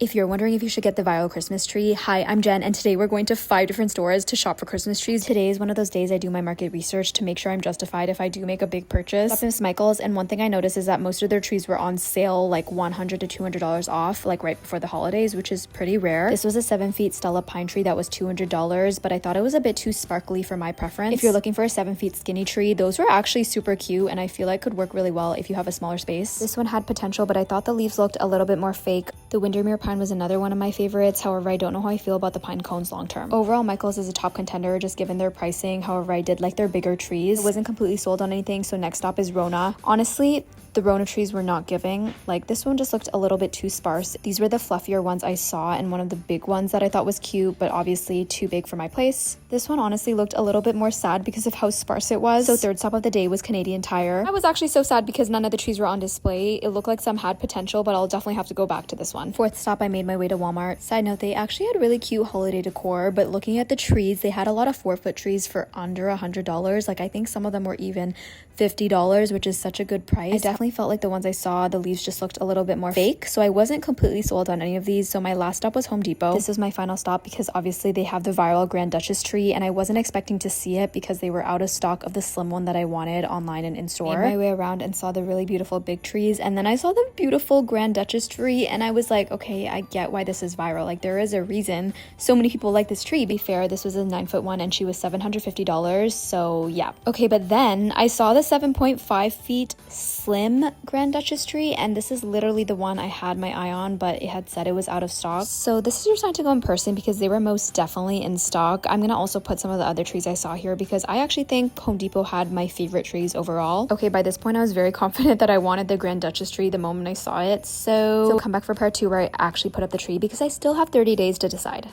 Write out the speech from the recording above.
If you're wondering if you should get the viral Christmas tree, hi, I'm Jen, and today we're going to 5 different stores to shop for Christmas trees. Today is one of those days I do my market research to make sure I'm justified if I do make a big purchase. At Miss Michael's, and one thing I noticed is that most of their trees were on sale, like $100 to $200 off, like right before the holidays, which is pretty rare. This was a 7 feet Stella pine tree that was $200, but I thought it was a bit too sparkly for my preference. If you're looking for a 7 feet skinny tree, those were actually super cute, and I feel like could work really well if you have a smaller space. This one had potential, but I thought the leaves looked a little bit more fake. The Windermere pine was another one of my favorites. However, I don't know how I feel about the pine cones long term. Overall, Michael's is a top contender just given their pricing. However, I did like their bigger trees. I wasn't completely sold on anything, so next stop is Rona. Honestly, the Rona trees were not giving. Like, this one just looked a little bit too sparse. These were the fluffier ones I saw, and one of the big ones that I thought was cute, but obviously too big for my place. This one honestly looked a little bit more sad because of how sparse it was. So third stop of the day was Canadian Tire. I was actually so sad because none of the trees were on display. It looked like some had potential, but I'll definitely have to go back to this one. Fourth stop, I made my way to Walmart. Side note, they actually had really cute holiday decor, but looking at the trees, they had a lot of 4-foot trees for under $100. Like, I think some of them were even $50, which is such a good price. I definitely felt like the ones I saw, the leaves just looked a little bit more fake, so I wasn't completely sold on any of these. So my last stop was Home Depot. This was my final stop because obviously they have the viral Grand Duchess tree, and I wasn't expecting to see it because they were out of stock of the slim one that I wanted online and in store. Made my way around and saw the really beautiful big trees, and then I saw the beautiful Grand Duchess tree, and I was like, okay, I get why this is viral. Like, there is a reason so many people like this tree. To be fair, this was a 9-foot one and she was $750, so yeah. Okay, but then I saw the 7.5 feet slim Grand Duchess tree, and this is literally the one I had my eye on, but it had said it was out of stock. So this is your sign to go in person because they were most definitely in stock. I'm gonna also put some of the other trees I saw here because I actually think Home Depot had my favorite trees overall. Okay, by this point I was very confident that I wanted the Grand Duchess tree the moment I saw it, so come back for part 2 where I actually put up the tree because I still have 30 days to decide.